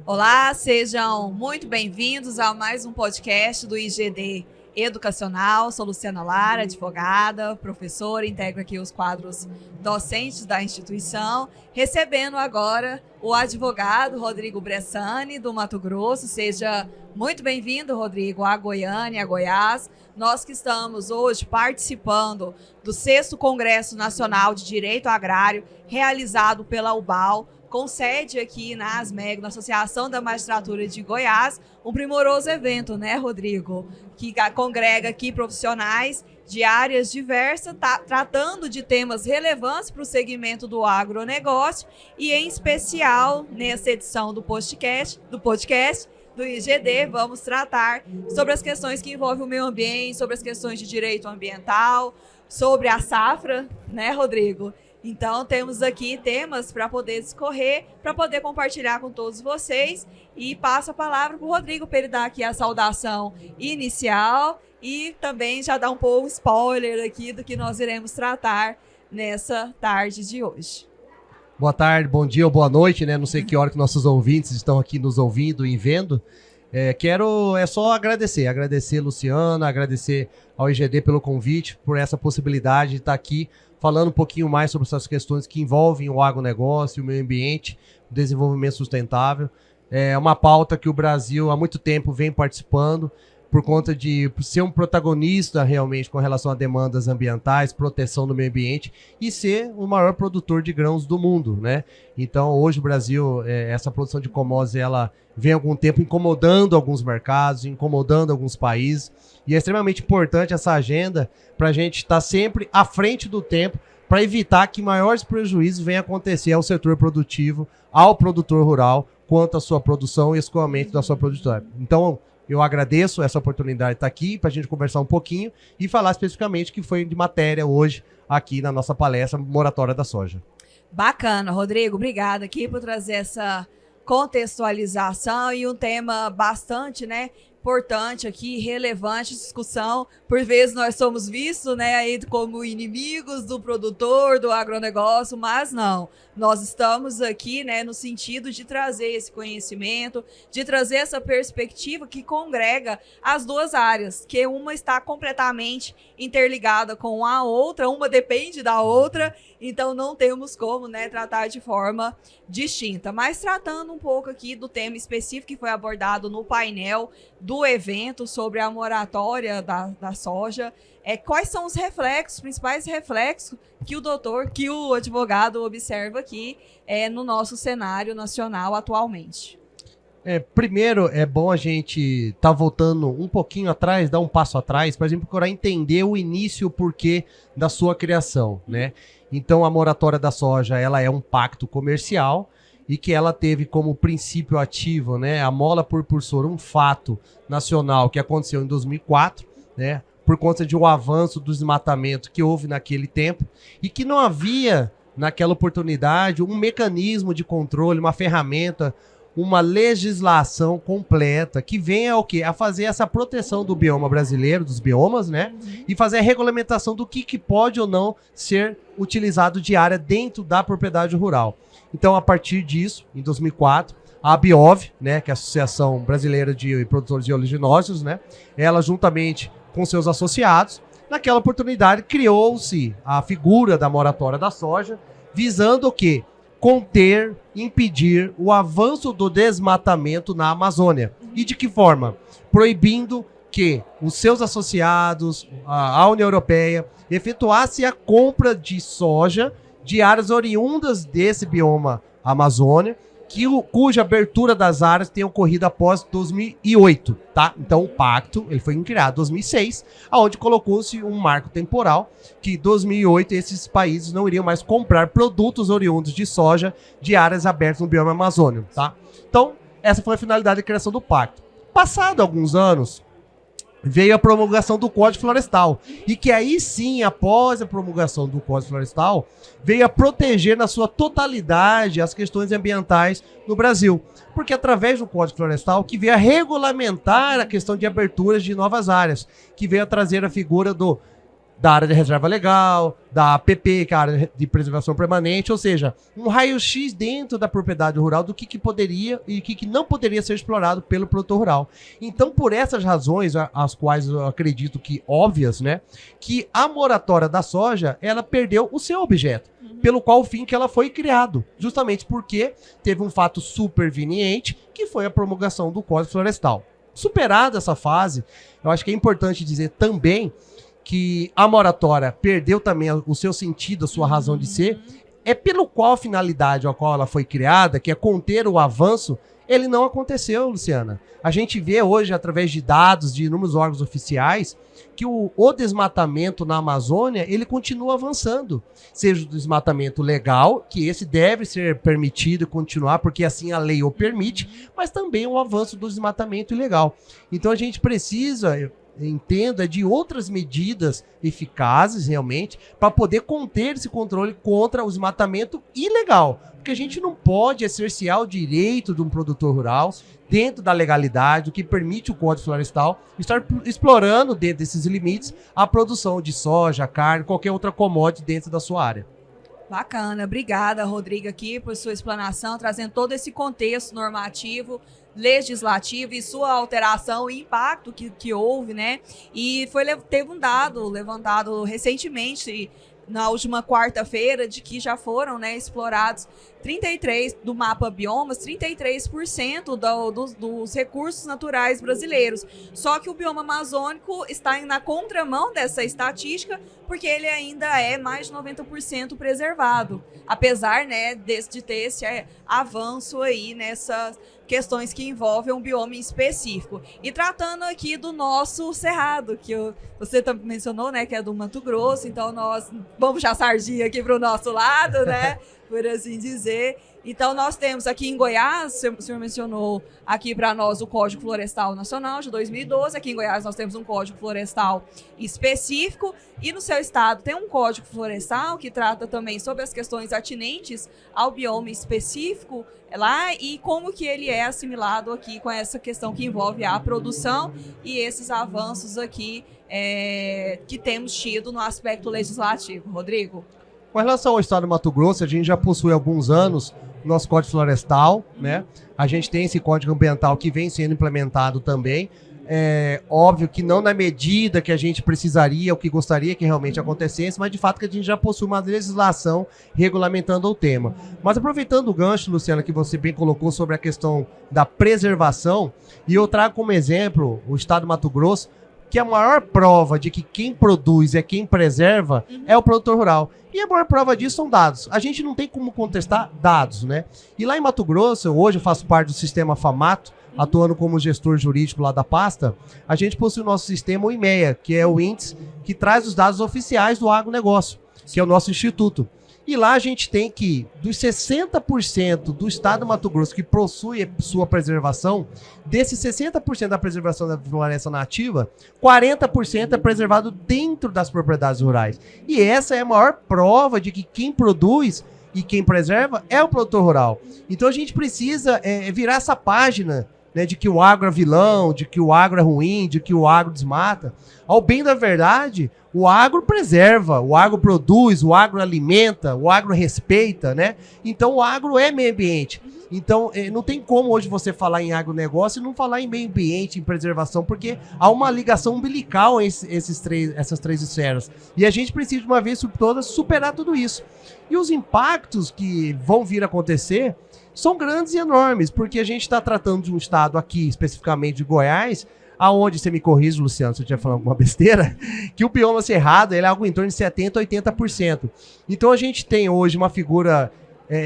Olá, sejam muito bem-vindos a mais um podcast do IGD Educacional. Sou Luciana Lara, advogada, professora, integro aqui os quadros docentes da instituição, recebendo agora o advogado Rodrigo Bressani, do Mato Grosso. Seja muito bem-vindo, Rodrigo, a Goiânia, a Goiás. Nós que estamos hoje participando do 6º Congresso Nacional de Direito Agrário, realizado pela UBAL, com sede aqui na ASMEG, na Associação da Magistratura de Goiás, um primoroso evento, né, Rodrigo? Que congrega aqui profissionais de áreas diversas, tratando de temas relevantes para o segmento do agronegócio e, em especial, nessa edição do podcast do IGD, vamos tratar sobre as questões que envolvem o meio ambiente, sobre as questões de direito ambiental, sobre a safra, né, Rodrigo? Então, temos aqui temas para poder discorrer, para poder compartilhar com todos vocês. E passo a palavra para o Rodrigo, para ele dar aqui a saudação inicial e também já dar um pouco spoiler aqui do que nós iremos tratar nessa tarde de hoje. Boa tarde, bom dia ou boa noite, né? Não sei que hora que nossos ouvintes estão aqui nos ouvindo e vendo. Quero só agradecer Luciana, agradecer ao IGD pelo convite, por essa possibilidade de estar aqui falando um pouquinho mais sobre essas questões que envolvem o agronegócio, o meio ambiente, o desenvolvimento sustentável. É uma pauta que o Brasil há muito tempo vem participando por conta de ser um protagonista realmente com relação a demandas ambientais, proteção do meio ambiente e ser o maior produtor de grãos do mundo, né? Então, hoje o Brasil, essa produção de commodities, ela vem há algum tempo incomodando alguns mercados, incomodando alguns países, e é extremamente importante essa agenda para a gente estar sempre à frente do tempo para evitar que maiores prejuízos venham acontecer ao setor produtivo, ao produtor rural, quanto à sua produção e escoamento da sua produtividade. Então, eu agradeço essa oportunidade de estar aqui para a gente conversar um pouquinho e falar especificamente o que foi de matéria hoje aqui na nossa palestra Moratória da Soja. Bacana, Rodrigo. Obrigada aqui por trazer essa contextualização e um tema bastante, né, importante aqui, relevante, discussão. Por vezes nós somos vistos, né, aí como inimigos do produtor, do agronegócio, mas não. Nós estamos aqui, né, no sentido de trazer esse conhecimento, de trazer essa perspectiva que congrega as duas áreas, que uma está completamente interligada com a outra, uma depende da outra, então não temos como, né, tratar de forma distinta. Mas tratando um pouco aqui do tema específico que foi abordado no painel do evento sobre a moratória da soja, quais são os principais reflexos que o advogado observa aqui no nosso cenário nacional atualmente? Primeiro, é bom a gente estar voltando um pouquinho atrás, dar um passo atrás, para a gente procurar entender o início, o porquê da sua criação, né? Então, a moratória da soja, ela é um pacto comercial e que ela teve como princípio ativo, né, a mola propulsora, um fato nacional que aconteceu em 2004, né, por conta de um avanço do desmatamento que houve naquele tempo e que não havia, naquela oportunidade, um mecanismo de controle, uma ferramenta, uma legislação completa que venha ao quê? A fazer essa proteção do bioma brasileiro, dos biomas, né? E fazer a regulamentação do que pode ou não ser utilizado de área dentro da propriedade rural. Então, a partir disso, em 2004, a ABIOV, né, que é a Associação Brasileira de Produtores de Oleaginosas, né, ela juntamente com seus associados, naquela oportunidade criou-se a figura da moratória da soja, visando o quê? Conter, impedir o avanço do desmatamento na Amazônia. E de que forma? Proibindo que os seus associados, a União Europeia, efetuasse a compra de soja de áreas oriundas desse bioma Amazônia, cuja abertura das áreas tem ocorrido após 2008, tá? Então o pacto ele foi criado em 2006, onde colocou-se um marco temporal que em 2008 esses países não iriam mais comprar produtos oriundos de soja de áreas abertas no bioma amazônico, tá? Então essa foi a finalidade da criação do pacto. Passado alguns anos, veio a promulgação do Código Florestal, e que aí sim, após a promulgação do Código Florestal, veio a proteger na sua totalidade as questões ambientais no Brasil. Porque através do Código Florestal que veio a regulamentar a questão de aberturas de novas áreas, que veio a trazer a figura do da área de reserva legal, da APP, que é a área de preservação permanente, ou seja, um raio-x dentro da propriedade rural do que poderia e o que não poderia ser explorado pelo produtor rural. Então, por essas razões, as quais eu acredito que óbvias, né, que a moratória da soja, ela perdeu o seu objeto, pelo qual o fim que ela foi criado, justamente porque teve um fato superveniente, que foi a promulgação do Código Florestal. Superada essa fase, eu acho que é importante dizer também que a moratória perdeu também o seu sentido, a sua razão de ser, é pelo qual a finalidade a qual ela foi criada, que é conter o avanço, ele não aconteceu, Luciana. A gente vê hoje, através de dados de inúmeros órgãos oficiais, que o desmatamento na Amazônia, ele continua avançando. Seja o desmatamento legal, que esse deve ser permitido e continuar, porque assim a lei o permite, mas também o avanço do desmatamento ilegal. Então a gente precisa, entenda, de outras medidas eficazes realmente para poder conter esse controle contra o desmatamento ilegal, porque a gente não pode cercear o direito de um produtor rural dentro da legalidade, o que permite o Código Florestal estar explorando dentro desses limites a produção de soja, carne, qualquer outra commodity dentro da sua área. Bacana, obrigada, Rodrigo, aqui por sua explanação, trazendo todo esse contexto normativo, legislativo e sua alteração e impacto que houve, né? E teve um dado levantado recentemente, na última quarta-feira, de que já foram, né, explorados 33% do mapa biomas, 33% dos recursos naturais brasileiros. Só que o bioma amazônico está na contramão dessa estatística, porque ele ainda é mais de 90% preservado, apesar, né, de ter esse avanço aí nessas questões que envolvem um bioma em específico. E tratando aqui do nosso cerrado, que você também mencionou, né, que é do Mato Grosso, então nós vamos puxar a sardinha aqui para o nosso lado, né, por assim dizer. Então, nós temos aqui em Goiás, o senhor mencionou aqui para nós o Código Florestal Nacional de 2012. Aqui em Goiás nós temos um Código Florestal específico. E no seu estado tem um Código Florestal que trata também sobre as questões atinentes ao bioma específico lá e como que ele é assimilado aqui com essa questão que envolve a produção e esses avanços aqui que temos tido no aspecto legislativo. Rodrigo? Com relação ao estado do Mato Grosso, a gente já possui há alguns anos o nosso Código Florestal, né? A gente tem esse Código Ambiental que vem sendo implementado também. É óbvio que não na medida que a gente precisaria, ou que gostaria que realmente acontecesse, mas de fato que a gente já possui uma legislação regulamentando o tema. Mas aproveitando o gancho, Luciana, que você bem colocou sobre a questão da preservação, e eu trago como exemplo o estado do Mato Grosso, que a maior prova de que quem produz é quem preserva é o produtor rural. E a maior prova disso são dados. A gente não tem como contestar dados, né? E lá em Mato Grosso, hoje eu faço parte do sistema FAMATO, atuando como gestor jurídico lá da pasta, a gente possui o nosso sistema, o IMEA, que é o índice que traz os dados oficiais do agronegócio, que é o nosso instituto. E lá a gente tem que, dos 60% do estado do Mato Grosso que possui sua preservação, desses 60% da preservação da floresta nativa, 40% é preservado dentro das propriedades rurais. E essa é a maior prova de que quem produz e quem preserva é o produtor rural. Então a gente precisa virar essa página, né, de que o agro é vilão, de que o agro é ruim, de que o agro desmata. Ao bem da verdade, o agro preserva, o agro produz, o agro alimenta, o agro respeita, né? Então o agro é meio ambiente. Então não tem como hoje você falar em agronegócio e não falar em meio ambiente, em preservação, porque há uma ligação umbilical entre essas três esferas. E a gente precisa de uma vez por todas superar tudo isso. E os impactos que vão vir a acontecer são grandes e enormes, porque a gente está tratando de um estado aqui, especificamente de Goiás, aonde, você me corrige, Luciano, se eu estiver falando alguma besteira, que o bioma cerrado ele é algo em torno de 70% a 80%. Então a gente tem hoje uma figura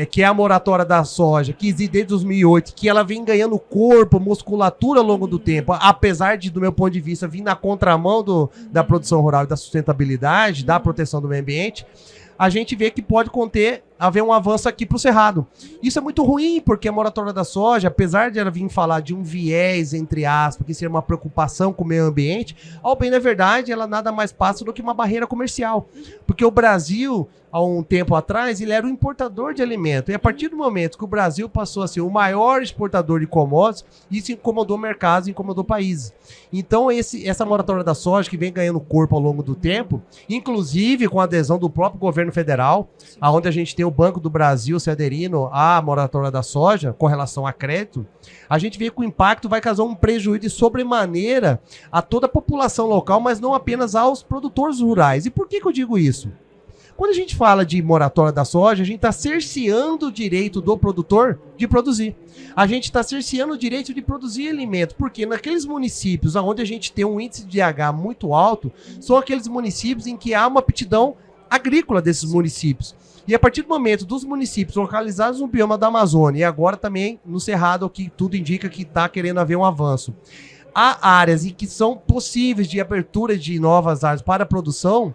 que é a moratória da soja, que existe desde 2008, que ela vem ganhando corpo, musculatura ao longo do tempo, apesar de, do meu ponto de vista, vir na contramão da produção rural e da sustentabilidade, da proteção do meio ambiente. a gente vê que pode haver um avanço aqui para o Cerrado. Isso é muito ruim, porque a moratória da soja, apesar de ela vir falar de um viés, entre aspas, que seria uma preocupação com o meio ambiente, ao bem da verdade, ela nada mais passa do que uma barreira comercial. Porque o Brasil, há um tempo atrás, ele era um importador de alimento. E a partir do momento que o Brasil passou a ser o maior exportador de commodities, isso incomodou mercados, incomodou países. Então, essa moratória da soja, que vem ganhando corpo ao longo do tempo, inclusive com a adesão do próprio governo federal, onde a gente tem o Banco do Brasil se aderindo à moratória da soja, com relação a crédito, a gente vê que o impacto vai causar um prejuízo de sobremaneira a toda a população local, mas não apenas aos produtores rurais. E por que eu digo isso? Quando a gente fala de moratória da soja, a gente está cerceando o direito do produtor de produzir. A gente está cerceando o direito de produzir alimento, porque naqueles municípios onde a gente tem um índice de DH muito alto, são aqueles municípios em que há uma aptidão agrícola desses municípios. E a partir do momento dos municípios localizados no bioma da Amazônia e agora também no Cerrado, que tudo indica que está querendo haver um avanço, há áreas em que são possíveis de abertura de novas áreas para a produção,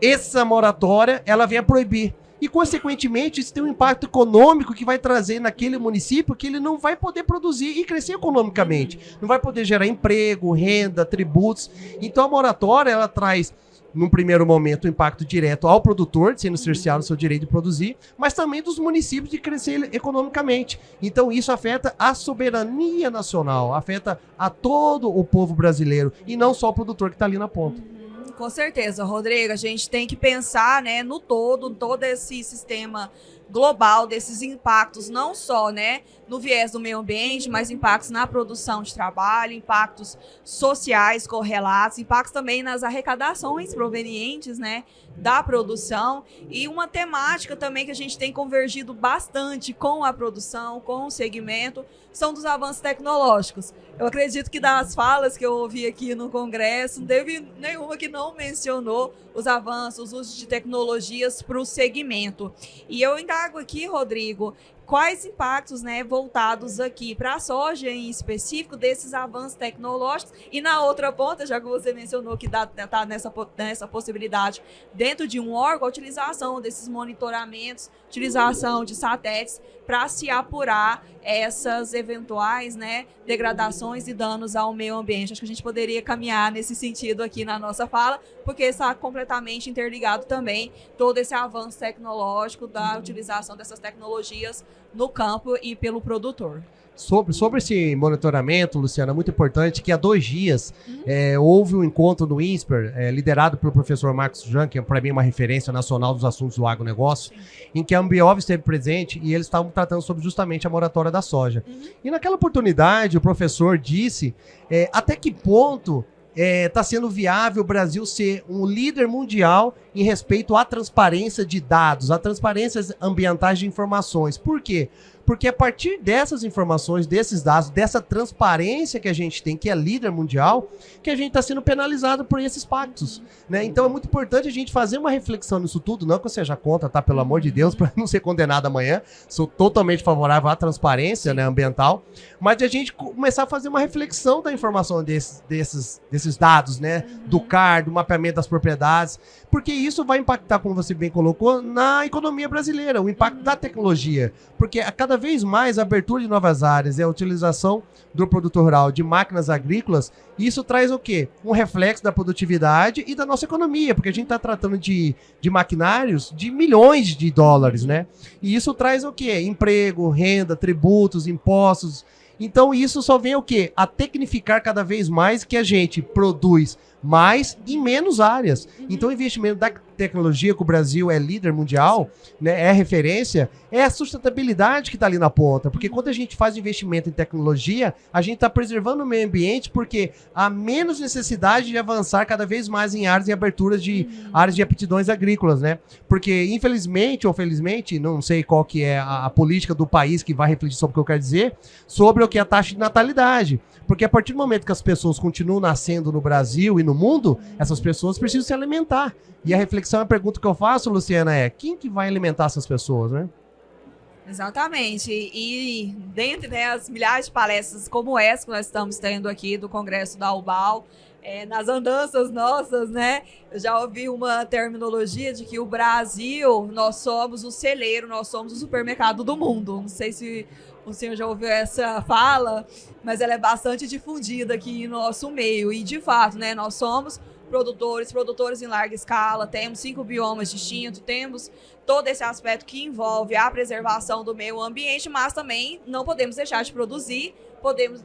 essa moratória ela vem a proibir. E, consequentemente, isso tem um impacto econômico que vai trazer naquele município que ele não vai poder produzir e crescer economicamente. Não vai poder gerar emprego, renda, tributos. Então, a moratória, ela traz, num primeiro momento, o impacto direto ao produtor, sendo cerceado o seu direito de produzir, mas também dos municípios de crescer economicamente. Então, isso afeta a soberania nacional, afeta a todo o povo brasileiro, e não só o produtor que está ali na ponta. Com certeza, Rodrigo, a gente tem que pensar, né, no todo esse sistema global desses impactos, não só, né, no viés do meio ambiente, mas impactos na produção de trabalho, impactos sociais correlatos, impactos também nas arrecadações provenientes, né, da produção, e uma temática também que a gente tem convergido bastante com a produção, com o segmento, são dos avanços tecnológicos. Eu acredito que das falas que eu ouvi aqui no Congresso, não teve nenhuma que não mencionou os avanços, os usos de tecnologias para o segmento. E eu indago aqui, Rodrigo, quais impactos, né, voltados aqui para a soja em específico desses avanços tecnológicos, e na outra ponta, já que você mencionou que está nessa possibilidade dentro de um órgão, a utilização desses monitoramentos, utilização de satélites para se apurar essas eventuais, né, degradações e danos ao meio ambiente. Acho que a gente poderia caminhar nesse sentido aqui na nossa fala, porque está completamente interligado também todo esse avanço tecnológico da utilização dessas tecnologias no campo e pelo produtor. Sobre esse monitoramento, Luciana, é muito importante que há 2 dias houve um encontro no INSPER, liderado pelo professor Marcos Jan, que é para mim uma referência nacional dos assuntos do agronegócio, em que a Ambiov esteve presente e eles estavam tratando sobre justamente a moratória da soja. E naquela oportunidade o professor disse até que ponto está sendo viável o Brasil ser um líder mundial em respeito à transparência de dados, à transparência ambientais de informações. Por quê? Porque a partir dessas informações, desses dados, dessa transparência que a gente tem, que é líder mundial, que a gente está sendo penalizado por esses pactos, né? Então é muito importante a gente fazer uma reflexão nisso tudo, não que eu seja contra, tá? Pelo amor de Deus, para não ser condenado amanhã. Sou totalmente favorável à transparência, né, ambiental, mas de a gente começar a fazer uma reflexão da informação desses dados, né? Do CAR, do mapeamento das propriedades, porque isso vai impactar, como você bem colocou, na economia brasileira, o impacto da tecnologia, porque a cada vez mais a abertura de novas áreas e a utilização do produtor rural de máquinas agrícolas, isso traz o quê? Um reflexo da produtividade e da nossa economia, porque a gente está tratando de maquinários de milhões de dólares, né? E isso traz o quê? Emprego, renda, tributos, impostos. Então isso só vem o quê? A tecnificar cada vez mais que a gente produz mais em menos áreas. Então o investimento da tecnologia, que o Brasil é líder mundial, né, é referência, é a sustentabilidade que está ali na ponta. Porque quando a gente faz investimento em tecnologia, a gente está preservando o meio ambiente, porque há menos necessidade de avançar cada vez mais em áreas e aberturas de áreas de aptidões agrícolas, né? Porque, infelizmente ou felizmente, não sei qual que é a política do país que vai refletir sobre o que eu quero dizer, sobre o que é a taxa de natalidade. Porque a partir do momento que as pessoas continuam nascendo no Brasil e no mundo, essas pessoas precisam se alimentar. E a reflexão, a pergunta que eu faço, Luciana, é quem que vai alimentar essas pessoas, né? Exatamente. E dentre, né, as milhares de palestras como essa que nós estamos tendo aqui do Congresso da UBAL, nas andanças nossas, né? Eu já ouvi uma terminologia de que o Brasil, nós somos o celeiro, nós somos o supermercado do mundo. Não sei se o senhor já ouviu essa fala, mas ela é bastante difundida aqui no nosso meio. E, de fato, né, nós somos produtores em larga escala, temos 5 biomas distintos, temos todo esse aspecto que envolve a preservação do meio ambiente, mas também não podemos deixar de produzir,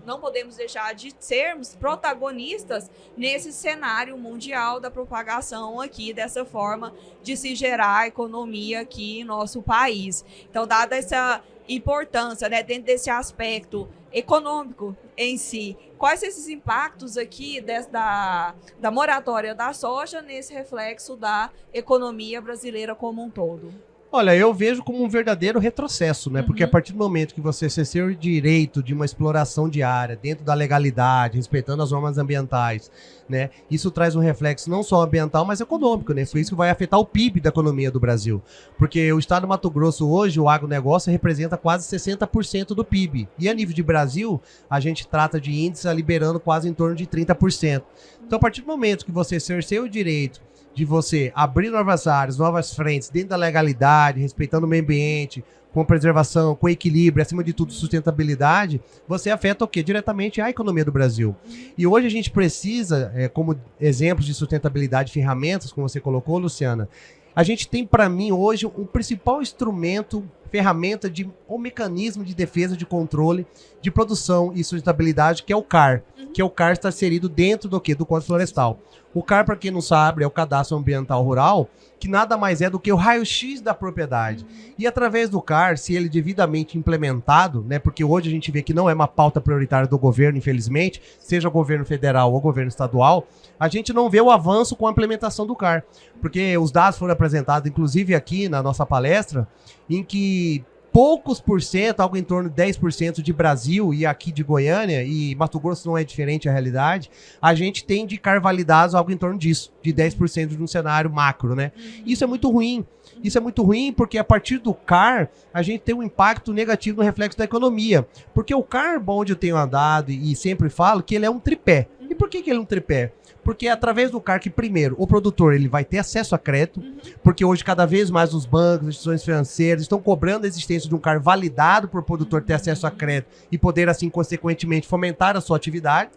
não podemos deixar de sermos protagonistas nesse cenário mundial da propagação aqui, dessa forma de se gerar economia aqui em nosso país. Então, dada essa importância, né, dentro desse aspecto econômico em si, quais esses impactos aqui da moratória da soja nesse reflexo da economia brasileira como um todo? Olha, eu vejo como um verdadeiro retrocesso, né? Porque a partir do momento que você exercer o direito de uma exploração diária dentro da legalidade, respeitando as normas ambientais, né? Isso traz um reflexo não só ambiental, mas econômico, né? Foi isso que vai afetar o PIB da economia do Brasil. Porque o estado do Mato Grosso hoje, o agronegócio representa quase 60% do PIB. E a nível de Brasil, a gente trata de índice liberando quase em torno de 30%. Então, a partir do momento que você exercer o direito de você abrir novas áreas, novas frentes, dentro da legalidade, respeitando o meio ambiente, com preservação, com equilíbrio, acima de tudo sustentabilidade, você afeta o quê? Diretamente a economia do Brasil. E hoje a gente precisa, como exemplos de sustentabilidade, ferramentas, como você colocou, Luciana, a gente tem, para mim, hoje, um principal instrumento, ferramenta, um mecanismo de defesa, de controle, de produção e sustentabilidade, que é o CAR. Que é o CAR está inserido dentro do quê? Do Código Florestal. O CAR, para quem não sabe, é o Cadastro Ambiental Rural, que nada mais é do que o raio-x da propriedade. E através do CAR, se ele devidamente implementado, né, porque hoje a gente vê que não é uma pauta prioritária do governo, infelizmente, seja o governo federal ou o governo estadual, a gente não vê o avanço com a implementação do CAR. Porque os dados foram apresentados, inclusive aqui na nossa palestra, em que poucos por cento, algo em torno de 10% de Brasil e aqui de Goiânia, e Mato Grosso não é diferente a realidade, a gente tem de CAR validados algo em torno disso, de 10% de um cenário macro, né? Isso é muito ruim. Isso é muito ruim porque a partir do CAR, a gente tem um impacto negativo no reflexo da economia. Porque o CAR, onde eu tenho andado e sempre falo, que ele é um tripé. E por que ele é um tripé? Porque é através do CAR que, primeiro, o produtor ele vai ter acesso a crédito, porque hoje cada vez mais os bancos, as instituições financeiras estão cobrando a existência de um CAR validado para o produtor ter acesso a crédito e poder, assim, consequentemente, fomentar a sua atividade.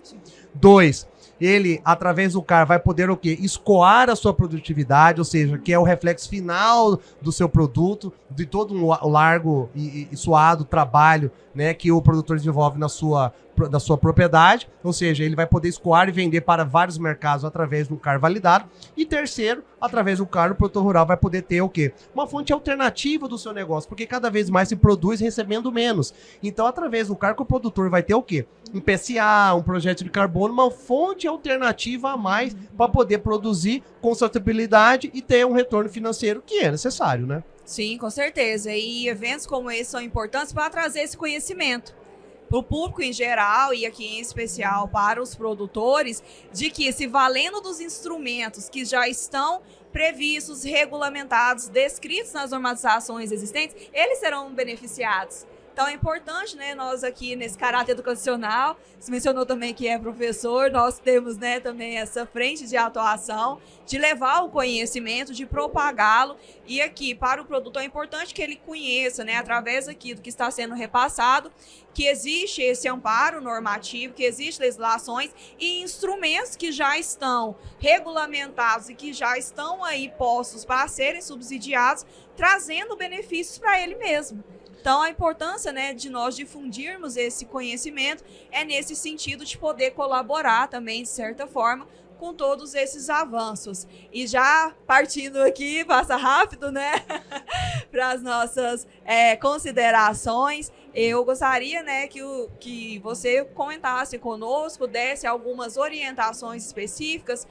2, ele, através do CAR, vai poder o quê? Escoar a sua produtividade, ou seja, que é o reflexo final do seu produto, de todo um largo e suado trabalho, né, que o produtor desenvolve da sua propriedade, ou seja, ele vai poder escoar e vender para vários mercados através do CAR validado. E terceiro, através do CAR, o produtor rural vai poder ter o quê? Uma fonte alternativa do seu negócio, porque cada vez mais se produz recebendo menos. Então, através do CAR, o produtor vai ter o quê? Um PSA, um projeto de carbono, uma fonte alternativa a mais para poder produzir com sustentabilidade e ter um retorno financeiro que é necessário, né? Sim, com certeza. E eventos como esse são importantes para trazer esse conhecimento para o público em geral e aqui em especial para os produtores, de que se valendo dos instrumentos que já estão previstos, regulamentados, descritos nas normatizações existentes, eles serão beneficiados. Então é importante, né, nós aqui nesse caráter educacional, você mencionou também que é professor, nós temos, né, também essa frente de atuação, de levar o conhecimento, de propagá-lo, e aqui para o produtor é importante que ele conheça, né, através aqui do que está sendo repassado, que existe esse amparo normativo, que existem legislações e instrumentos que já estão regulamentados e que já estão aí postos para serem subsidiados, trazendo benefícios para ele mesmo. Então, a importância, né, de nós difundirmos esse conhecimento é nesse sentido de poder colaborar também, de certa forma, com todos esses avanços. E já partindo aqui, passa rápido, né, para as nossas considerações, eu gostaria, né, que você comentasse conosco, desse algumas orientações específicas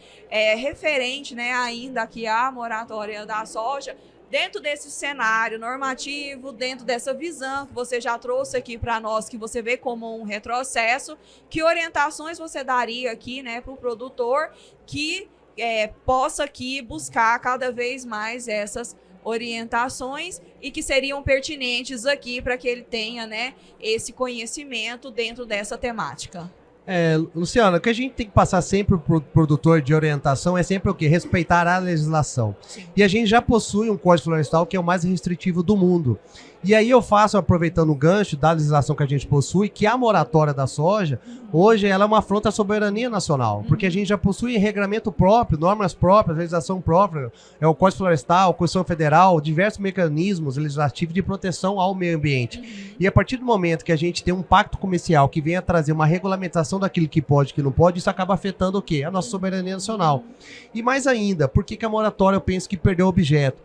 referente, né, ainda aqui à moratória da soja, dentro desse cenário normativo, dentro dessa visão que você já trouxe aqui para nós, que você vê como um retrocesso, que orientações você daria aqui, né, para o produtor que possa aqui buscar cada vez mais essas orientações e que seriam pertinentes aqui para que ele tenha, né, esse conhecimento dentro dessa temática? Luciana, o que a gente tem que passar sempre pro produtor de orientação é sempre o quê? Respeitar a legislação. Sim. E a gente já possui um Código Florestal que é o mais restritivo do mundo. E aí eu faço, aproveitando o gancho da legislação que a gente possui, que a moratória da soja, hoje ela é uma afronta à soberania nacional, porque a gente já possui regramento próprio, normas próprias, legislação própria, o Código Florestal, a Constituição Federal, diversos mecanismos legislativos de proteção ao meio ambiente. E a partir do momento que a gente tem um pacto comercial que venha trazer uma regulamentação daquilo que pode e que não pode, isso acaba afetando o quê? A nossa soberania nacional. E mais ainda, por que a moratória eu penso que perdeu o objeto?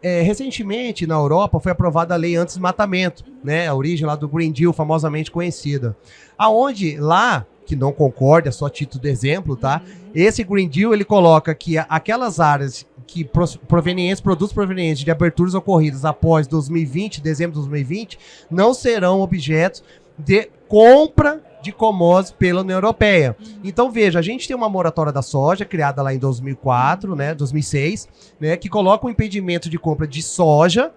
Recentemente, na Europa, foi aprovada a lei anti-desmatamento, né? A origem lá do Green Deal, famosamente conhecida. Aonde lá, que não concorda, só título de exemplo, tá? Esse Green Deal, ele coloca que aquelas áreas que produtos provenientes de aberturas ocorridas após 2020, dezembro de 2020, não serão objetos de compra de commodities pela União Europeia. Então, veja, a gente tem uma moratória da soja, criada lá em 2004, né, 2006, né, que coloca um impedimento de compra de soja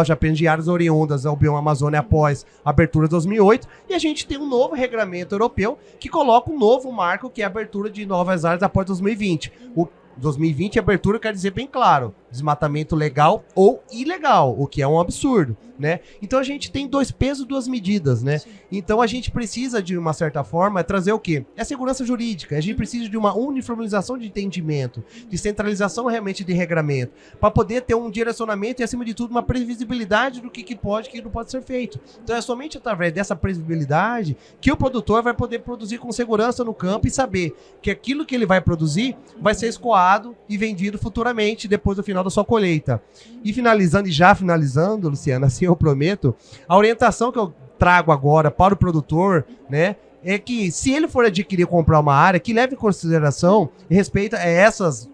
apenas de áreas oriundas ao bioma Amazônia após a abertura de 2008, e a gente tem um novo regulamento europeu que coloca um novo marco, que é a abertura de novas áreas após 2020. O 2020, abertura quer dizer bem claro, desmatamento legal ou ilegal, o que é um absurdo, né? Então a gente tem dois pesos, duas medidas, né? Sim. Então a gente precisa, de uma certa forma, trazer o quê? É segurança jurídica, a gente precisa de uma uniformização de entendimento, de centralização realmente de regramento, para poder ter um direcionamento e, acima de tudo, uma previsibilidade do que pode e que não pode ser feito. Então é somente através dessa previsibilidade que o produtor vai poder produzir com segurança no campo e saber que aquilo que ele vai produzir vai ser escoado e vendido futuramente, depois do final da sua colheita. E já finalizando, Luciana, assim eu prometo, a orientação que eu trago agora para o produtor, né, é que se ele for adquirir ou comprar uma área, que leve em consideração e respeita essas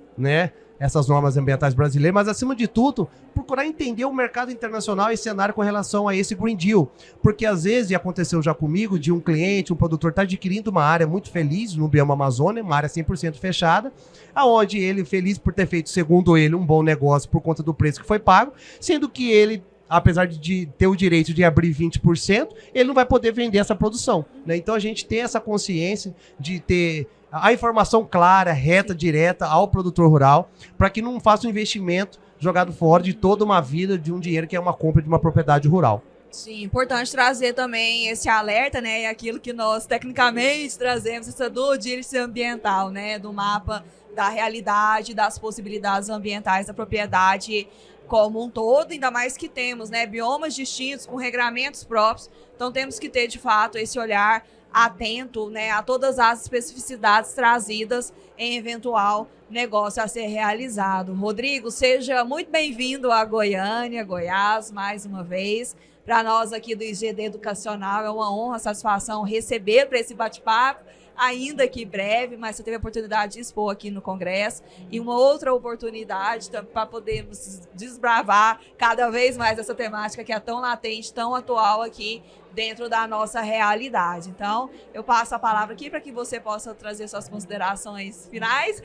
normas ambientais brasileiras, mas acima de tudo, procurar entender o mercado internacional e cenário com relação a esse Green Deal. Porque às vezes, e aconteceu já comigo, de um cliente, um produtor está adquirindo uma área muito feliz no bioma Amazônia, uma área 100% fechada, aonde ele, feliz por ter feito, segundo ele, um bom negócio por conta do preço que foi pago, sendo que ele, apesar de ter o direito de abrir 20%, ele não vai poder vender essa produção, né? Então a gente tem essa consciência de ter a informação clara, reta, direta ao produtor rural, para que não faça um investimento jogado fora de toda uma vida, de um dinheiro que é uma compra de uma propriedade rural. Sim, importante trazer também esse alerta, né, e aquilo que nós tecnicamente trazemos, essa due diligence ambiental, né, do mapa da realidade, das possibilidades ambientais da propriedade como um todo, ainda mais que temos, né, biomas distintos com regramentos próprios, então temos que ter de fato esse olhar atento, né, a todas as especificidades trazidas em eventual negócio a ser realizado. Rodrigo, seja muito bem-vindo a Goiânia, Goiás, mais uma vez. Para nós aqui do IGD Educacional é uma honra, satisfação receber para esse bate-papo, ainda que breve, mas você teve a oportunidade de expor aqui no Congresso e uma outra oportunidade para podermos desbravar cada vez mais essa temática que é tão latente, tão atual aqui dentro da nossa realidade. Então, eu passo a palavra aqui para que você possa trazer suas considerações finais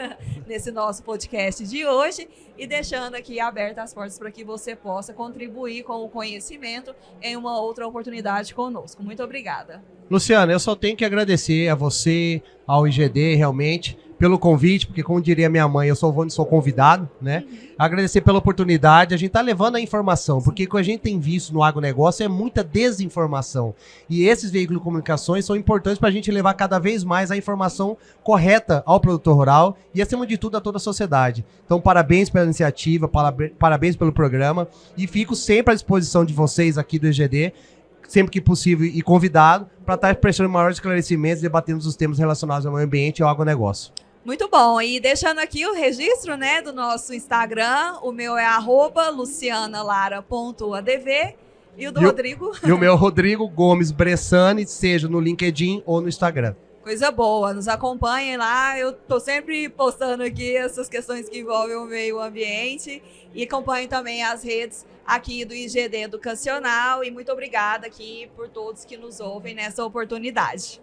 nesse nosso podcast de hoje e deixando aqui abertas as portas para que você possa contribuir com o conhecimento em uma outra oportunidade conosco. Muito obrigada. Luciana, eu só tenho que agradecer a você, ao IGD, realmente, pelo convite, porque, como diria minha mãe, eu sou convidado, né? Agradecer pela oportunidade, a gente tá levando a informação, porque o que a gente tem visto no agronegócio é muita desinformação. E esses veículos de comunicações são importantes para a gente levar cada vez mais a informação correta ao produtor rural e, acima de tudo, a toda a sociedade. Então, parabéns pela iniciativa, parabéns pelo programa, e fico sempre à disposição de vocês aqui do IGD, sempre que possível e convidado, para estar prestando maiores esclarecimentos e debatendo os temas relacionados ao meio ambiente e ao agronegócio. Muito bom. E deixando aqui o registro, né, do nosso Instagram, o meu é @lucianalara.adv e o do Rodrigo. E o meu Rodrigo Gomes Bressani, seja no LinkedIn ou no Instagram. Coisa boa, nos acompanhem lá, eu tô sempre postando aqui essas questões que envolvem o meio ambiente e acompanhem também as redes aqui do IGD Educacional e muito obrigada aqui por todos que nos ouvem nessa oportunidade.